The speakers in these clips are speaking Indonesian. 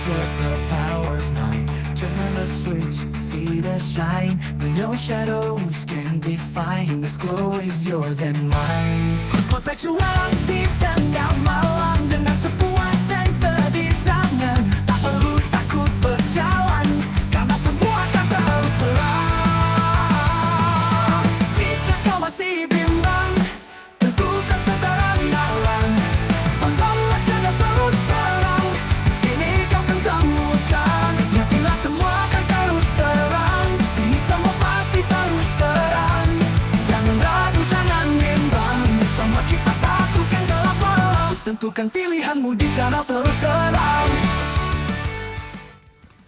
what the power's mine. Turn the switch, see the shine. No shadows can define. This glow is yours and mine. Perpetual bintang yang malam dengan sebuah senter di tangan. Tak perlu takut berjalan, karena semua akan terus terang. Jika kau masih bimbang, tentukan seterang jalan. Pantaulah jalan terus terang. Di sini kau akan temukan. Yakinlah semua akan terus terang. Di sini semua pasti terus terang. Jangan ragu, jangan bimbang. Bersama kita takutkan gelap malam. Tentukan pilihanmu di channel terus terang.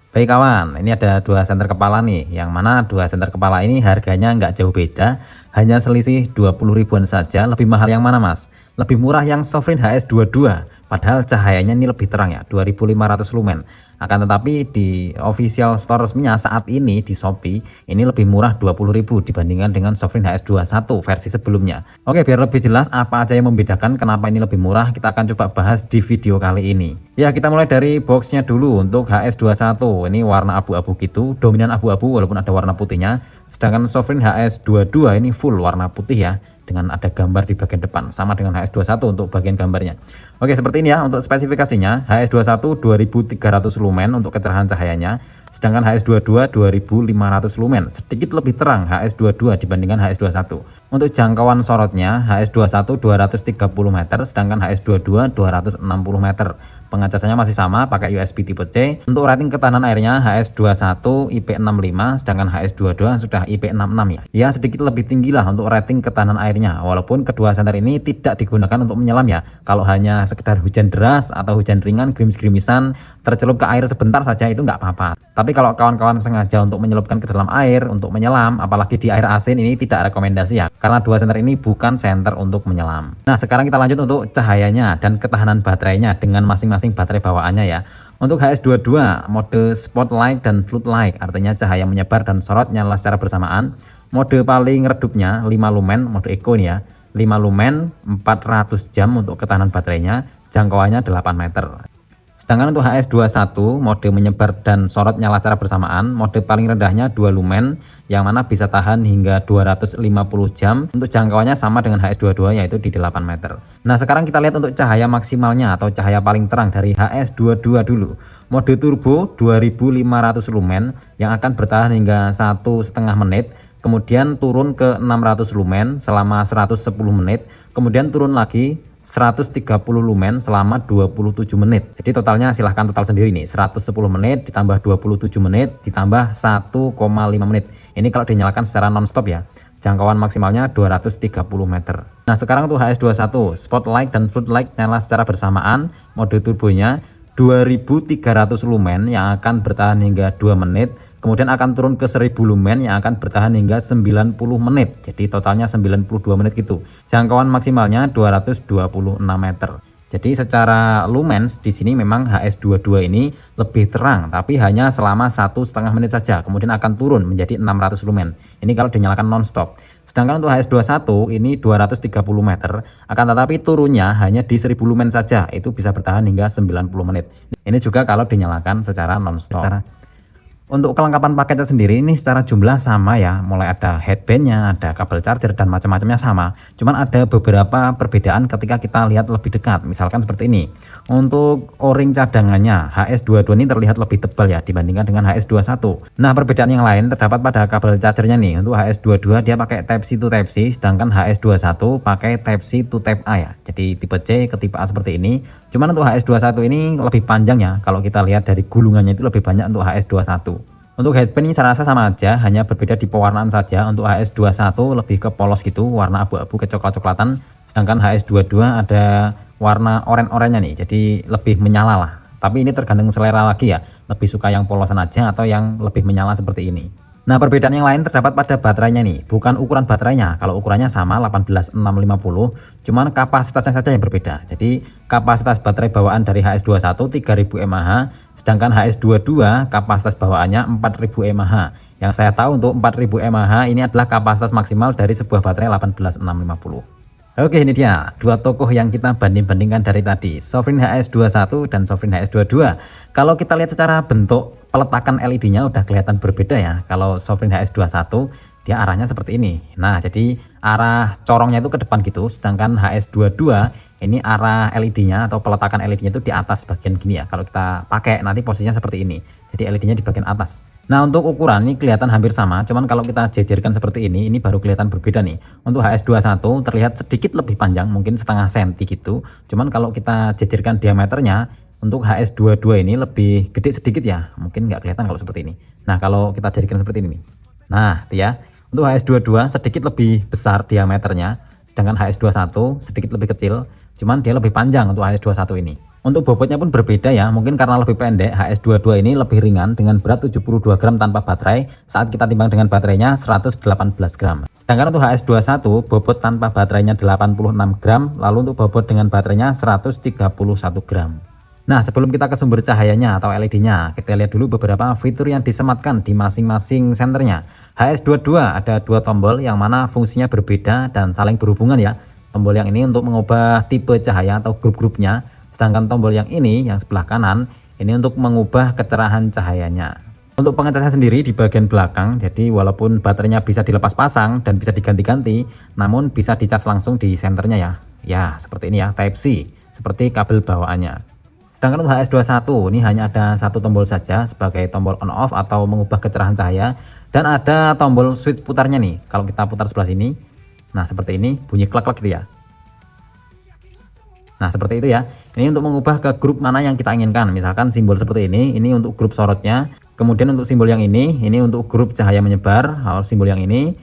Baik kawan, ini ada dua senter kepala nih, yang mana dua senter kepala ini harganya nggak jauh beda, hanya selisih 20 ribuan saja. Lebih mahal yang mana mas? Lebih murah yang Sofrin HS22, padahal cahayanya ini lebih terang ya, 2500 lumen. Akan tetapi di official store resminya saat ini di Shopee ini lebih murah 20.000 dibandingkan dengan Sofrin HS21 versi sebelumnya. Oke, biar lebih jelas apa aja yang membedakan kenapa ini lebih murah, kita akan coba bahas di video kali ini. Ya, kita mulai dari boxnya dulu. Untuk HS21 ini warna abu-abu gitu, dominan abu-abu walaupun ada warna putihnya. Sedangkan Sofrin HS22 ini full warna putih ya, dengan ada gambar di bagian depan, sama dengan HS21 untuk bagian gambarnya. Oke, seperti ini ya untuk spesifikasinya. HS21 2300 lumen untuk kecerahan cahayanya, sedangkan HS22 2500 lumen, sedikit lebih terang HS22 dibandingkan HS21. Untuk jangkauan sorotnya HS21 230 meter, sedangkan HS22 260 meter. Pengacasannya masih sama, pakai USB tipe C. Untuk rating ketahanan airnya HS21 IP65, sedangkan HS22 sudah IP66 ya. Ya sedikit lebih tinggi lah untuk rating ketahanan airnya, walaupun kedua senter ini tidak digunakan untuk menyelam ya. Kalau hanya sekedar hujan deras atau hujan ringan, gerimis-gerimisan, tercelup ke air sebentar saja itu nggak apa-apa. Tapi kalau kawan-kawan sengaja untuk menyelupkan ke dalam air untuk menyelam, apalagi di air asin, ini tidak rekomendasi ya, karena dua senter ini bukan senter untuk menyelam. Nah sekarang kita lanjut untuk cahayanya dan ketahanan baterainya dengan masing-masing baterai bawaannya ya. Untuk HS22 mode spotlight dan floodlight, artinya cahaya menyebar dan sorot nyala secara bersamaan. Mode paling redupnya 5 lumen, mode eco ini ya, 5 lumen 400 jam untuk ketahanan baterainya, jangkauannya 8 meter. Sedangkan untuk HS21 mode menyebar dan sorot nyala secara bersamaan, mode paling rendahnya 2 lumen yang mana bisa tahan hingga 250 jam. Untuk jangkauannya sama dengan HS22 yaitu di 8 meter. Nah sekarang kita lihat untuk cahaya maksimalnya atau cahaya paling terang dari HS22 dulu. Mode turbo 2500 lumen yang akan bertahan hingga 1,5 menit. Kemudian turun ke 600 lumen selama 110 menit. Kemudian turun lagi 130 lumen selama 27 menit. Jadi totalnya silahkan total sendiri nih, 110 menit ditambah 27 menit ditambah 1,5 menit. Ini kalau dinyalakan secara non-stop ya. Jangkauan maksimalnya 230 meter. Nah sekarang untuk HS21 spotlight dan floodlight nyala secara bersamaan. Mode turbonya 2300 lumen yang akan bertahan hingga 2 menit. Kemudian akan turun ke 1000 lumen yang akan bertahan hingga 90 menit. Jadi totalnya 92 menit gitu. Jangkauan maksimalnya 226 meter. Jadi secara lumens di sini memang HS22 ini lebih terang, tapi hanya selama 1,5 menit saja. Kemudian akan turun menjadi 600 lumen. Ini kalau dinyalakan non-stop. Sedangkan untuk HS21 ini 230 meter, akan tetapi turunnya hanya di 1000 lumen saja. Itu bisa bertahan hingga 90 menit. Ini juga kalau dinyalakan secara non-stop. Untuk kelengkapan paketnya sendiri ini secara jumlah sama ya, mulai ada headbandnya, ada kabel charger dan macam-macamnya sama. Cuman ada beberapa perbedaan ketika kita lihat lebih dekat. Misalkan seperti ini. Untuk o-ring cadangannya HS22 ini terlihat lebih tebal ya dibandingkan dengan HS21. Nah perbedaan yang lain terdapat pada kabel chargernya nih. Untuk HS22 dia pakai Type C to Type C, sedangkan HS21 pakai Type C to Type A ya. Jadi tipe C ke tipe A seperti ini. Cuman untuk HS21 ini lebih panjang ya. Kalau kita lihat dari gulungannya itu lebih banyak untuk HS21. Untuk headband ini saya rasa sama aja, hanya berbeda di pewarnaan saja. Untuk HS21 lebih ke polos gitu, warna abu-abu kecoklat-coklatan. Sedangkan HS22 ada warna oranye-oranye nih, jadi lebih menyala lah. Tapi ini tergantung selera lagi ya, lebih suka yang polosan aja atau yang lebih menyala seperti ini. Nah perbedaan yang lain terdapat pada baterainya nih, bukan ukuran baterainya. Kalau ukurannya sama 18650, cuman kapasitasnya saja yang berbeda. Jadi kapasitas baterai bawaan dari HS21 3000 mAh, sedangkan HS22 kapasitas bawaannya 4000 mAh. Yang saya tahu untuk 4000 mAh ini adalah kapasitas maksimal dari sebuah baterai 18650. Oke, ini dia dua tokoh yang kita banding-bandingkan dari tadi, Sofrin HS21 dan Sofrin HS22. Kalau kita lihat secara bentuk peletakan LED-nya udah kelihatan berbeda ya. Kalau Sofrin HS21 dia arahnya seperti ini. Nah, jadi arah corongnya itu ke depan gitu, sedangkan HS22 ini arah LED-nya atau peletakan LED-nya itu di atas bagian gini ya. Kalau kita pakai nanti posisinya seperti ini. Jadi LED-nya di bagian atas. Nah, untuk ukuran ini kelihatan hampir sama, cuman kalau kita jejerkan seperti ini baru kelihatan berbeda nih. Untuk HS21 terlihat sedikit lebih panjang, mungkin setengah senti gitu. Cuman kalau kita jejerkan diameternya, untuk HS22 ini lebih gede sedikit ya, mungkin nggak kelihatan kalau seperti ini. Nah, kalau kita jadikan seperti ini nih. Nah, itu ya. Untuk HS22 sedikit lebih besar diameternya, sedangkan HS21 sedikit lebih kecil, cuman dia lebih panjang untuk HS21 ini. Untuk bobotnya pun berbeda ya, mungkin karena lebih pendek, HS22 ini lebih ringan dengan berat 72 gram tanpa baterai, saat kita timbang dengan baterainya 118 gram. Sedangkan untuk HS21 bobot tanpa baterainya 86 gram, lalu untuk bobot dengan baterainya 131 gram. Nah, sebelum kita ke sumber cahayanya atau LED-nya, kita lihat dulu beberapa fitur yang disematkan di masing-masing senternya. HS22 ada dua tombol yang mana fungsinya berbeda dan saling berhubungan ya. Tombol yang ini untuk mengubah tipe cahaya atau grup-grupnya, sedangkan tombol yang ini yang sebelah kanan ini untuk mengubah kecerahan cahayanya. Untuk pengecasan sendiri di bagian belakang, jadi walaupun baterainya bisa dilepas pasang dan bisa diganti-ganti, namun bisa dicas langsung di senternya ya. Ya, seperti ini ya, Type C, seperti kabel bawaannya. Sedangkan untuk HS21 ini hanya ada satu tombol saja sebagai tombol on off atau mengubah kecerahan cahaya, dan ada tombol switch putarnya nih. Kalau kita putar sebelah sini, nah seperti ini bunyi klak-klak gitu ya. Nah, seperti itu ya. Ini untuk mengubah ke grup mana yang kita inginkan. Misalkan simbol seperti ini untuk grup sorotnya. Kemudian untuk simbol yang ini untuk grup cahaya menyebar. Lalu simbol yang ini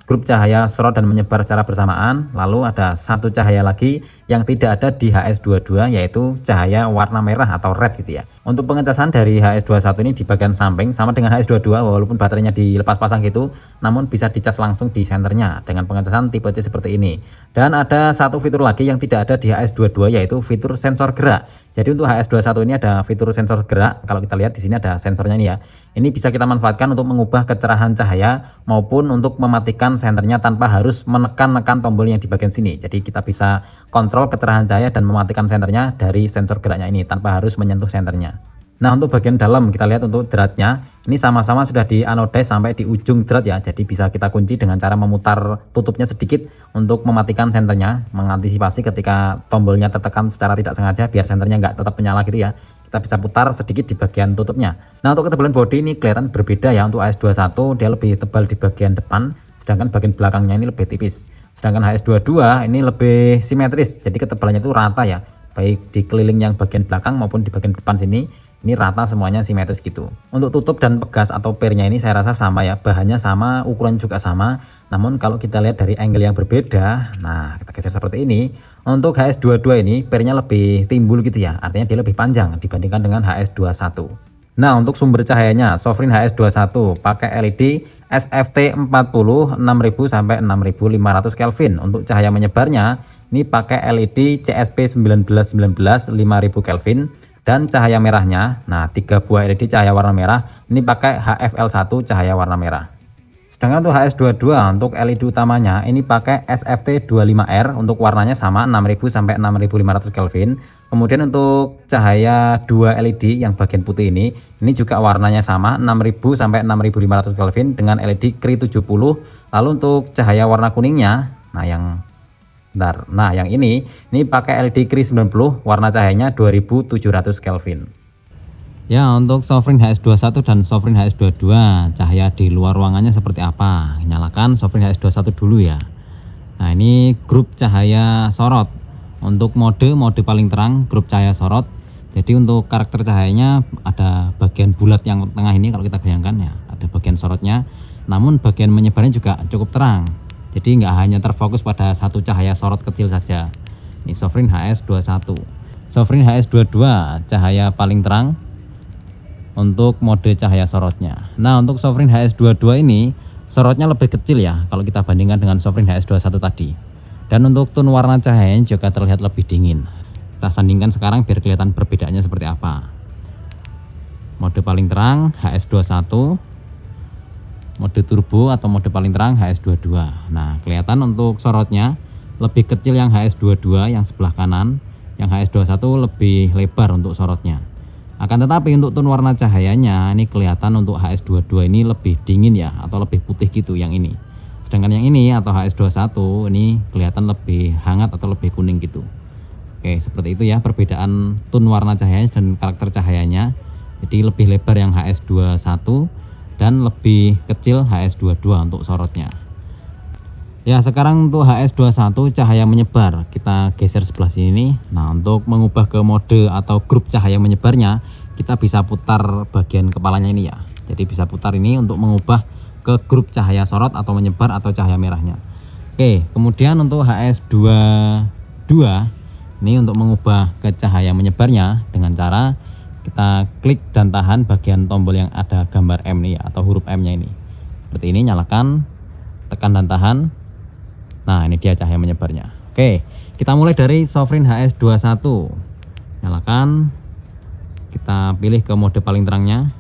grup cahaya sorot dan menyebar secara bersamaan. Lalu ada satu cahaya lagi yang tidak ada di HS22, yaitu cahaya warna merah atau red gitu ya. Untuk pengecasan dari HS21 ini di bagian samping sama dengan HS22, walaupun baterainya dilepas pasang gitu, namun bisa dicas langsung di senternya dengan pengecasan tipe C seperti ini. Dan ada satu fitur lagi yang tidak ada di HS22, yaitu fitur sensor gerak. Jadi untuk HS21 ini ada fitur sensor gerak. Kalau kita lihat di sini ada sensornya ini ya. Ini bisa kita manfaatkan untuk mengubah kecerahan cahaya maupun untuk mematikan senternya tanpa harus menekan-nekan tombol yang di bagian sini. Jadi kita bisa kontrol kecerahan cahaya dan mematikan senternya dari sensor geraknya ini tanpa harus menyentuh senternya. Nah, untuk bagian dalam kita lihat untuk dratnya ini sama-sama sudah di anodize sampai di ujung drat ya. Jadi bisa kita kunci dengan cara memutar tutupnya sedikit untuk mematikan senternya, mengantisipasi ketika tombolnya tertekan secara tidak sengaja biar senternya nggak tetap menyala gitu ya. Kita bisa putar sedikit di bagian tutupnya. Nah, untuk ketebalan bodi ini kelihatan berbeda ya. Untuk HS21 dia lebih tebal di bagian depan, sedangkan bagian belakangnya ini lebih tipis. Sedangkan HS22 ini lebih simetris, jadi ketebalannya itu rata ya, baik di keliling yang bagian belakang maupun di bagian depan sini. Ini rata semuanya simetris gitu. Untuk tutup dan pegas atau pernya ini saya rasa sama ya, bahannya sama, ukuran juga sama. Namun kalau kita lihat dari angle yang berbeda, nah kita geser seperti ini. Untuk HS22 ini pernya lebih timbul gitu ya, artinya dia lebih panjang dibandingkan dengan HS21. Nah, untuk sumber cahayanya Sofrin HS21 pakai LED SFT 40 6000 sampai 6500 Kelvin. Untuk cahaya menyebarnya ini pakai LED CSP 1919 5000 Kelvin. Dan cahaya merahnya, nah 3 buah LED cahaya warna merah ini pakai HFL1 cahaya warna merah. Sedangkan untuk HS22 untuk LED utamanya ini pakai SFT 25R, untuk warnanya sama 6000 sampai 6500 Kelvin. Kemudian untuk cahaya 2 LED yang bagian putih ini juga warnanya sama 6000 sampai 6500 Kelvin dengan LED Cri 70. Lalu untuk cahaya warna kuningnya, nah yang ini pakai LED Cri 90, warna cahayanya 2700 Kelvin. Ya, untuk Sofrin HS21 dan Sofrin HS22 cahaya di luar ruangannya seperti apa? Nyalakan Sofrin HS21 dulu ya. Nah, ini grup cahaya sorot. Untuk mode paling terang grup cahaya sorot. Jadi untuk karakter cahayanya ada bagian bulat yang tengah ini, kalau kita bayangkan ya, ada bagian sorotnya. Namun bagian menyebarnya juga cukup terang. Jadi nggak hanya terfokus pada satu cahaya sorot kecil saja. Ini Sofrin HS21. Sofrin HS22 cahaya paling terang untuk mode cahaya sorotnya. Nah, untuk Sofrin HS22 ini sorotnya lebih kecil ya kalau kita bandingkan dengan Sofrin HS21 tadi. Dan untuk tone warna cahayanya juga terlihat lebih dingin. Kita sandingkan sekarang biar kelihatan perbedaannya seperti apa. Mode paling terang HS21, mode turbo atau mode paling terang HS22. Nah, kelihatan untuk sorotnya lebih kecil yang HS22 yang sebelah kanan, yang HS21 lebih lebar untuk sorotnya. Akan tetapi untuk tone warna cahayanya ini kelihatan untuk HS22 ini lebih dingin ya, atau lebih putih gitu yang ini. Sedangkan yang ini atau HS21 ini kelihatan lebih hangat atau lebih kuning gitu. Oke, seperti itu ya perbedaan tone warna cahayanya dan karakter cahayanya. Jadi lebih lebar yang HS21 dan lebih kecil HS22 untuk sorotnya. Ya, sekarang untuk HS21 cahaya menyebar kita geser sebelah sini. Nah, untuk mengubah ke mode atau grup cahaya menyebarnya, kita bisa putar bagian kepalanya ini ya. Jadi bisa putar ini untuk mengubah ke grup cahaya sorot atau menyebar atau cahaya merahnya. Oke, kemudian untuk HS22 ini untuk mengubah ke cahaya menyebarnya dengan cara kita klik dan tahan bagian tombol yang ada gambar M nih ya, atau huruf M nya ini. Seperti ini, nyalakan, tekan dan tahan. Nah, ini dia cahaya menyebarnya. Oke, kita mulai dari Sofrin HS21. Nyalakan, kita pilih ke mode paling terangnya.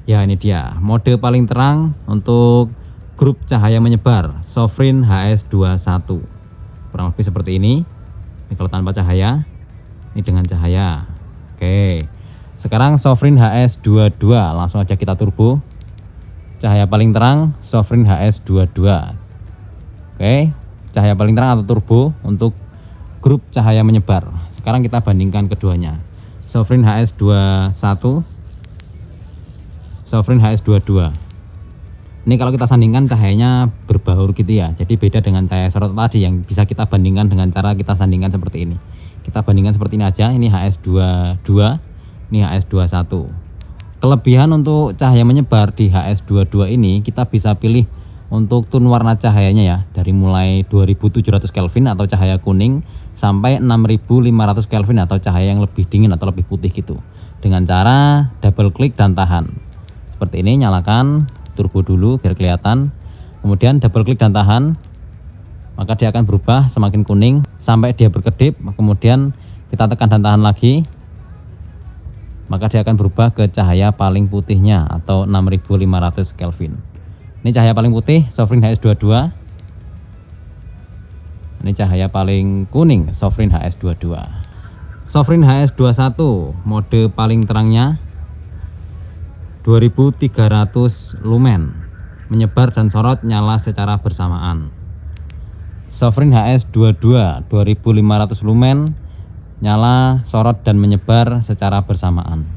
Ya, ini dia mode paling terang untuk grup cahaya menyebar Sofrin HS21. Kurang lebih seperti ini. Ini kalau tanpa cahaya, ini dengan cahaya. Oke, sekarang Sofrin HS22 langsung aja kita turbo. Cahaya paling terang Sofrin HS22. Oke, cahaya paling terang atau turbo untuk grup cahaya menyebar. Sekarang kita bandingkan keduanya. Sofrin HS21, Sofrin HS22. Ini kalau kita sandingkan cahayanya berbaur gitu ya. Jadi beda dengan cahaya sorot tadi yang bisa kita bandingkan dengan cara kita sandingkan seperti ini. Kita bandingkan seperti ini aja. Ini HS22, ini HS21. Kelebihan untuk cahaya menyebar di HS22 ini kita bisa pilih untuk tone warna cahayanya ya, dari mulai 2700 Kelvin atau cahaya kuning sampai 6500 Kelvin atau cahaya yang lebih dingin atau lebih putih gitu. Dengan cara double klik dan tahan. Seperti ini, nyalakan, turbo dulu biar kelihatan. Kemudian double klik dan tahan. Maka dia akan berubah semakin kuning sampai dia berkedip. Kemudian kita tekan dan tahan lagi. Maka dia akan berubah ke cahaya paling putihnya atau 6500 Kelvin. Ini cahaya paling putih Sofrin HS22. Ini cahaya paling kuning Sofrin HS22. Sofrin HS21 mode paling terangnya 2300 lumen, menyebar dan sorot nyala secara bersamaan. Sofrin HS22 2500 lumen, nyala, sorot dan menyebar secara bersamaan.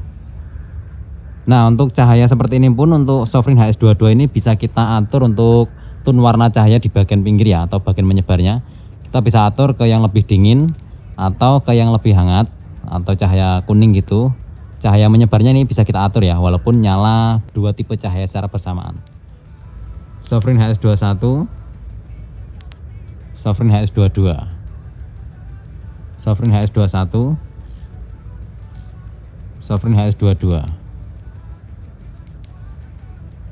Nah, untuk cahaya seperti ini pun untuk Sofrin HS22 ini bisa kita atur untuk tone warna cahaya di bagian pinggir ya, atau bagian menyebarnya. Kita bisa atur ke yang lebih dingin atau ke yang lebih hangat atau cahaya kuning gitu. Cahaya menyebarnya ini bisa kita atur ya, walaupun nyala dua tipe cahaya secara bersamaan. Sofrin HS21, Sofrin HS22, Sofrin HS21, Sofrin HS22.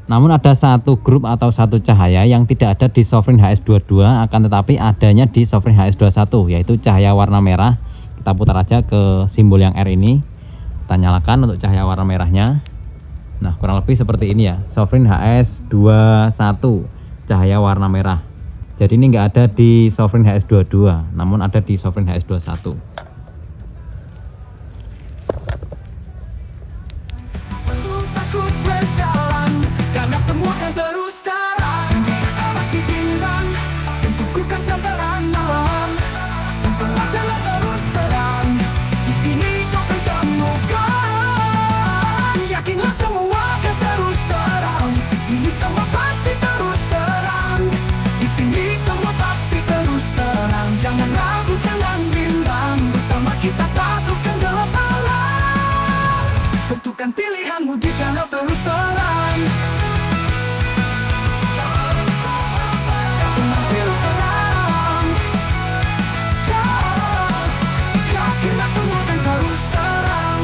Namun ada satu grup atau satu cahaya yang tidak ada di Sofrin HS22, akan tetapi adanya di Sofrin HS21, yaitu cahaya warna merah. Kita putar aja ke simbol yang R ini, kita nyalakan untuk cahaya warna merahnya. Nah, kurang lebih seperti ini ya, Sofrin HS21 cahaya warna merah. Jadi ini nggak ada di Sofrin HS22, namun ada di Sofrin HS21. Takut berjalan karena semua kan terus terang. Jika masih bimbang, tentuku kan samperan malam. Tentulah jalan terus terang. Di sini kau kan temukan. Yakinlah semua kan terus terang. Di sini semua pasti terus terang. Di sini semua pasti terus terang. Jangan ragu, jangan bimbang. Bersama kita taklukkan gelap malam. Tentukan pilihanmu di channel terus terang. Terus terang. Yakinlah semua kan terus terang.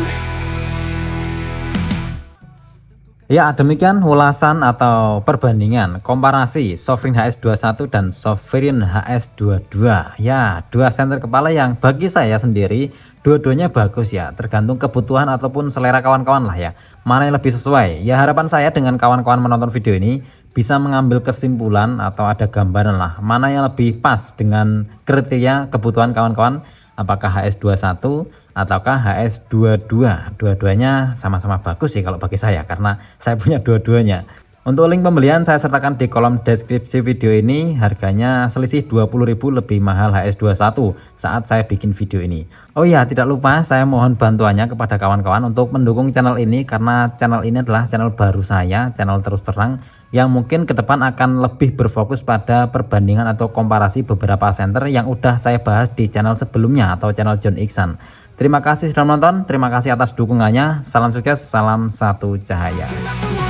Ya, demikian ulasan atau perbandingan komparasi Sofrin HS21 dan Sofrin HS22. Ya, dua senter kepala yang bagi saya sendiri dua-duanya bagus ya, tergantung kebutuhan ataupun selera kawan-kawan lah ya, mana yang lebih sesuai. Ya, harapan saya dengan kawan-kawan menonton video ini bisa mengambil kesimpulan atau ada gambaran lah mana yang lebih pas dengan kriteria kebutuhan kawan-kawan, apakah HS21 ataukah HS22. Dua-duanya sama-sama bagus sih kalau bagi saya karena saya punya dua-duanya. Untuk link pembelian saya sertakan di kolom deskripsi video ini. Harganya selisih 20.000 lebih mahal HS21 saat saya bikin video ini. Oh iya, tidak lupa saya mohon bantuannya kepada kawan-kawan untuk mendukung channel ini karena channel ini adalah channel baru saya, channel terus terang yang mungkin ke depan akan lebih berfokus pada perbandingan atau komparasi beberapa senter yang udah saya bahas di channel sebelumnya atau channel John Iksan. Terima kasih sudah menonton, terima kasih atas dukungannya. Salam sukses, salam satu cahaya. Kita semua